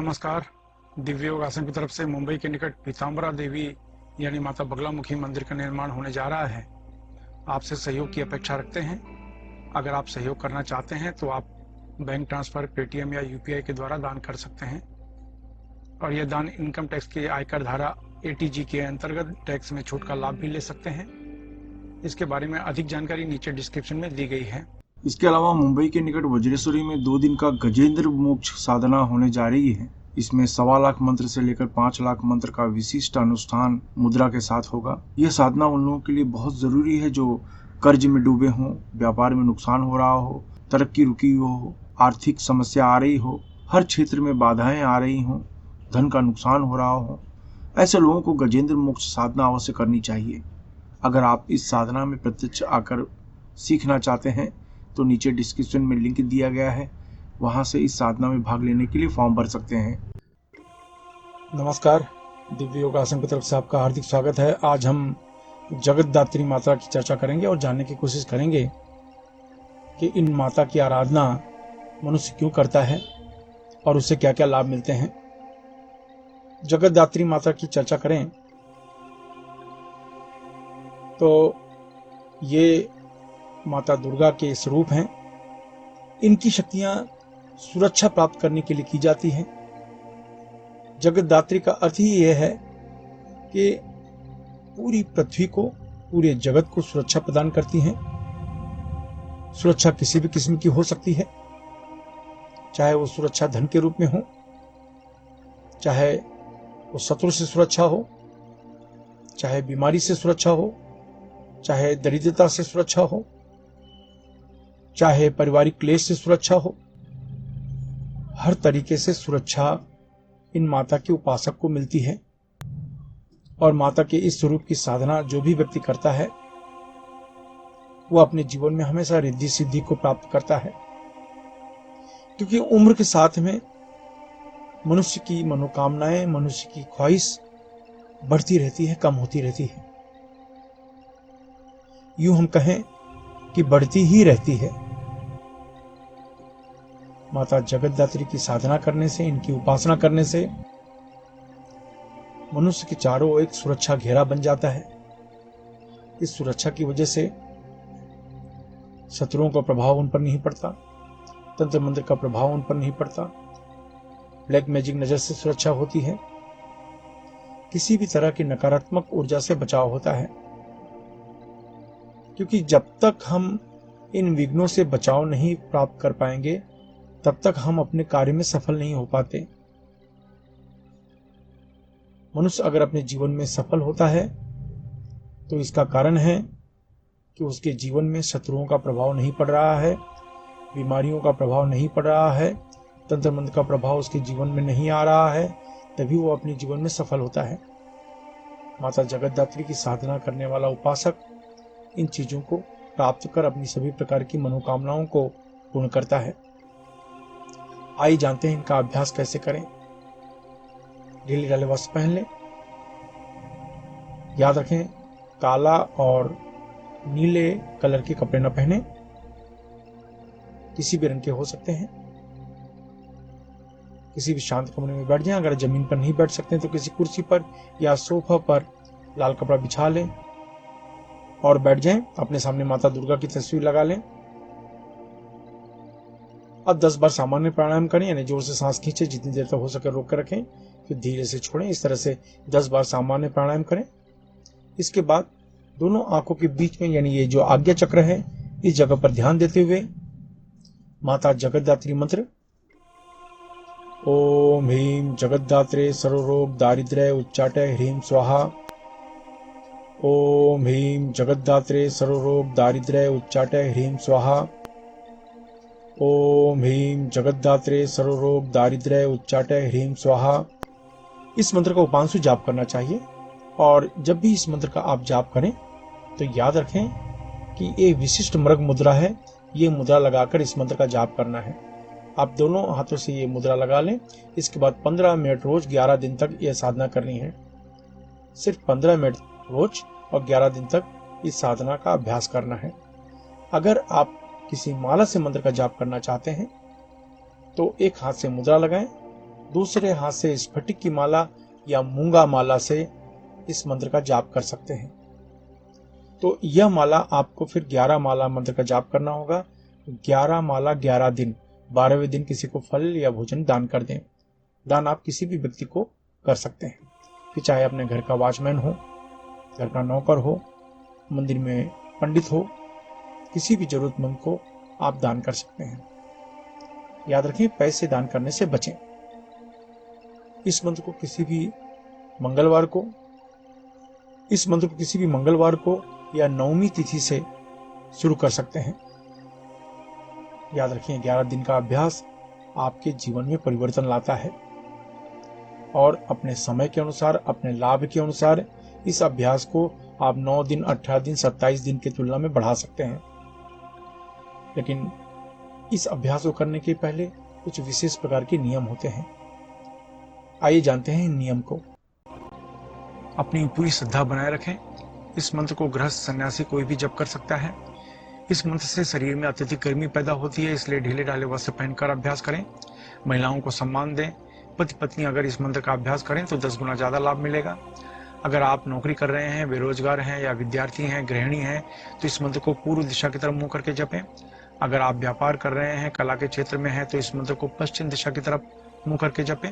नमस्कार। दिव्य योग आश्रम की तरफ से मुंबई के निकट पीताम्बरा देवी यानी माता बगलामुखी मंदिर का निर्माण होने जा रहा है। आपसे सहयोग की अपेक्षा रखते हैं। अगर आप सहयोग करना चाहते हैं तो आप बैंक ट्रांसफर, पेटीएम या यूपीआई के द्वारा दान कर सकते हैं और यह दान इनकम टैक्स के आयकर धारा एटीजी के अंतर्गत टैक्स में छूट का लाभ भी ले सकते हैं। इसके बारे में अधिक जानकारी नीचे डिस्क्रिप्शन में दी गई है। इसके अलावा मुंबई के निकट वज्रेश्वरी में 2 दिन का गजेंद्र मोक्ष साधना होने जा रही है। इसमें 1.25 लाख मंत्र से लेकर 5 लाख मंत्र का विशिष्ट अनुष्ठान मुद्रा के साथ होगा। यह साधना उन लोगों के लिए बहुत जरूरी है जो कर्ज में डूबे हों, व्यापार में नुकसान हो रहा हो, तरक्की रुकी हो, आर्थिक समस्या आ रही हो, हर क्षेत्र में बाधाएं आ रही हों, धन का नुकसान हो रहा हो। ऐसे लोगों को गजेंद्र मोक्ष साधना अवश्य करनी चाहिए। अगर आप इस साधना में प्रत्यक्ष आकर सीखना चाहते हैं तो नीचे डिस्क्रिप्शन में लिंक दिया गया है, वहां से इस साधना में भाग लेने के लिए फॉर्म भर सकते हैं। नमस्कार, दिव्य योग आश्रम की तरफ से आपका हार्दिक स्वागत है। आज हम जगतदात्री माता की चर्चा करेंगे और जानने की कोशिश करेंगे कि इन माता की आराधना मनुष्य क्यों करता है और उससे क्या क्या लाभ मिलते हैं। जगतदात्री माता की चर्चा करें तो ये माता दुर्गा के स्वरूप हैं। इनकी शक्तियां सुरक्षा प्राप्त करने के लिए की जाती हैं। जगतदात्री का अर्थ ही यह है कि पूरी पृथ्वी को, पूरे जगत को सुरक्षा प्रदान करती हैं। सुरक्षा किसी भी किस्म की हो सकती है, चाहे वो सुरक्षा धन के रूप में हो, चाहे वो शत्रु से सुरक्षा हो, चाहे बीमारी से सुरक्षा हो, चाहे दरिद्रता से सुरक्षा हो, चाहे पारिवारिक क्लेश से सुरक्षा हो। हर तरीके से सुरक्षा इन माता के उपासक को मिलती है और माता के इस स्वरूप की साधना जो भी व्यक्ति करता है वो अपने जीवन में हमेशा रिद्धि सिद्धि को प्राप्त करता है, क्योंकि उम्र के साथ में मनुष्य की मनोकामनाएं, मनुष्य की ख्वाहिश बढ़ती रहती है, कम होती रहती है। यूं हम कहें कि बढ़ती ही रहती है। माता जगतदात्री की साधना करने से, इनकी उपासना करने से मनुष्य के चारों ओर एक सुरक्षा घेरा बन जाता है। इस सुरक्षा की वजह से शत्रुओं का प्रभाव उन पर नहीं पड़ता, तंत्र मंत्र का प्रभाव उन पर नहीं पड़ता, ब्लैक मैजिक नजर से सुरक्षा होती है, किसी भी तरह की नकारात्मक ऊर्जा से बचाव होता है। क्योंकि जब तक हम इन विघ्नों से बचाव नहीं प्राप्त कर पाएंगे तब तक हम अपने कार्य में सफल नहीं हो पाते। मनुष्य अगर अपने जीवन में सफल होता है तो इसका कारण है कि उसके जीवन में शत्रुओं का प्रभाव नहीं पड़ रहा है, बीमारियों का प्रभाव नहीं पड़ रहा है, तंत्र मंत्र का प्रभाव उसके जीवन में नहीं आ रहा है, तभी वो अपने जीवन में सफल होता है। माता जगतदात्री की साधना करने वाला उपासक इन चीजों को प्राप्त कर अपनी सभी प्रकार की मनोकामनाओं को पूर्ण करता है। आइए जानते हैं इनका अभ्यास कैसे करें। ढीले ढाले वस्त्र पहन लें। याद रखें, काला और नीले कलर के कपड़े न पहने, किसी भी रंग के हो सकते हैं। किसी भी शांत कमरे में बैठ जाएं। अगर जमीन पर नहीं बैठ सकते तो किसी कुर्सी पर या सोफा पर लाल कपड़ा बिछा लें और बैठ जाएं। अपने सामने माता दुर्गा की तस्वीर लगा लें। अब 10 बार सामान्य प्राणायाम करें, यानी जोर से सांस खींचे, जितनी देर तक हो सके रोक कर रखें, फिर धीरे से छोड़ें। इस तरह से 10 बार सामान्य प्राणायाम करें। इसके बाद दोनों आंखों के बीच में, यानी ये जो आज्ञा चक्र है, इस जगह पर ध्यान देते हुए माता जगतदात्री मंत्र ओम ह्रीम जगतदात्रे सर्वरोग दारिद्र्य उच्चाटय ह्रीम स्वाहा। ओम ह्रीम जगतदात्रे सर्वरोग दारिद्र्य उच्चाटय ह्रीम स्वाहा। ओम ह्रीम जगतदात्रे सर्वरोग दारिद्र्य उच्चाटय ह्रीम स्वाहा। इस मंत्र का उपांशु जाप करना चाहिए और जब भी इस मंत्र का आप जाप करें तो याद रखें कि एक विशिष्ट मृग मुद्रा है। ये मुद्रा लगाकर इस मंत्र का जाप करना है। आप दोनों हाथों से ये मुद्रा लगा लें। इसके बाद 15 मिनट रोज 11 दिन तक यह साधना करनी है। सिर्फ 15 मिनट रोज और 11 दिन तक इस साधना का अभ्यास करना है। अगर आप किसी माला से मंत्र का जाप करना चाहते हैं तो एक हाथ से मुद्रा लगाएं, दूसरे हाथ से स्फटिक की माला या मूंगा माला से इस मंत्र का जाप कर सकते हैं। तो यह माला आपको फिर 11 माला मंत्र का जाप करना होगा। 11 माला 11 दिन, 12वें दिन किसी को फल या भोजन दान कर दें। दान आप किसी भी व्यक्ति को कर सकते हैं, कि चाहे अपने घर का वॉचमैन हो, घर का नौकर हो, मंदिर में पंडित हो, किसी भी जरूरतमंद को आप दान कर सकते हैं। याद रखें, पैसे दान करने से बचें। इस मंत्र को किसी भी मंगलवार को या नवमी तिथि से शुरू कर सकते हैं। याद रखें, 11 दिन का अभ्यास आपके जीवन में परिवर्तन लाता है और अपने समय के अनुसार, अपने लाभ के अनुसार इस अभ्यास को आप 9 दिन, 18 दिन, 27 दिन की तुलना में बढ़ा सकते हैं। लेकिन इस अभ्यास को करने के पहले कुछ विशेष प्रकार के नियम होते हैं। आइए जानते हैं इन नियम को। अपनी पूरी श्रद्धा बनाए रखें। इस मंत्र को गृहस्थ, सन्यासी कोई भी जप कर सकता है। इस मंत्र से शरीर में अत्यधिक गर्मी पैदा होती है, इसलिए ढीले ढाले वस्त्र पहनकर अभ्यास करें। महिलाओं को सम्मान दें। पति पत्नी अगर इस मंत्र का अभ्यास करें तो 10 गुना ज्यादा लाभ मिलेगा। अगर आप नौकरी कर रहे हैं, बेरोजगार हैं या विद्यार्थी हैं, गृहिणी हैं, तो इस मंत्र को पूर्व दिशा की तरफ मुंह करके जपें। अगर आप व्यापार कर रहे हैं, कला के क्षेत्र में हैं, तो इस मंत्र को पश्चिम दिशा की तरफ मुंह करके जपें।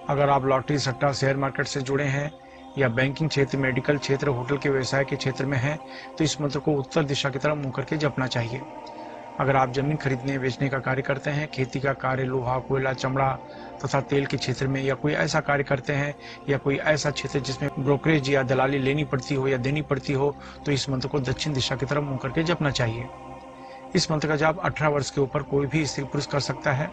अगर आप लॉटरी, सट्टा, शेयर मार्केट से जुड़े हैं या बैंकिंग क्षेत्र, मेडिकल क्षेत्र, होटल के व्यवसाय के क्षेत्र में हैं, तो इस मंत्र को उत्तर दिशा की तरफ मुंह करके जपना चाहिए। अगर आप जमीन खरीदने बेचने का कार्य करते हैं, खेती का कार्य, लोहा, कोयला, चमड़ा तथा तेल के क्षेत्र में, या कोई ऐसा कार्य करते हैं या कोई ऐसा क्षेत्र जिसमें ब्रोकरेज या दलाली लेनी पड़ती हो या देनी पड़ती हो, तो इस मंत्र को दक्षिण दिशा की तरफ मुंह करके जपना चाहिए। इस मंत्र का जाप 18 वर्ष के ऊपर कोई भी स्त्री पुरुष कर सकता है।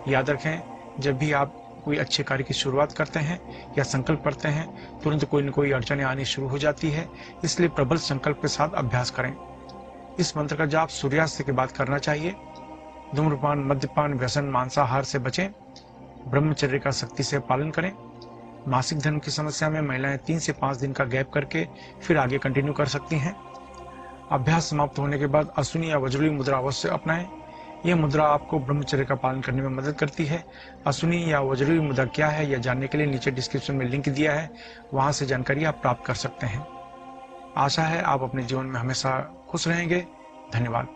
याद रखें, जब भी आप कोई अच्छे कार्य की शुरुआत करते हैं या संकल्प करते हैं, तुरंत कोई न कोई अड़चनें आनी शुरू हो जाती है, इसलिए प्रबल संकल्प के साथ अभ्यास करें। इस मंत्र का जाप सूर्यास्त के बाद करना चाहिए। धूम्रपान, मद्यपान, व्यसन, मांसाहार से बचें। ब्रह्मचर्य का सख्ती से पालन करें। मासिक धर्म की समस्या में महिलाएं 3 से 5 दिन का गैप करके फिर आगे कंटिन्यू कर सकती हैं। अभ्यास समाप्त होने के बाद अश्विनी या वज्रली मुद्रा अवश्य अपनाएं। यह मुद्रा आपको ब्रह्मचर्य का पालन करने में मदद करती है। अश्विनी या वज्रली मुद्रा क्या है, यह जानने के लिए नीचे डिस्क्रिप्शन में लिंक दिया है, वहां से जानकारी आप प्राप्त कर सकते हैं। आशा है आप अपने जीवन में हमेशा खुश रहेंगे। धन्यवाद।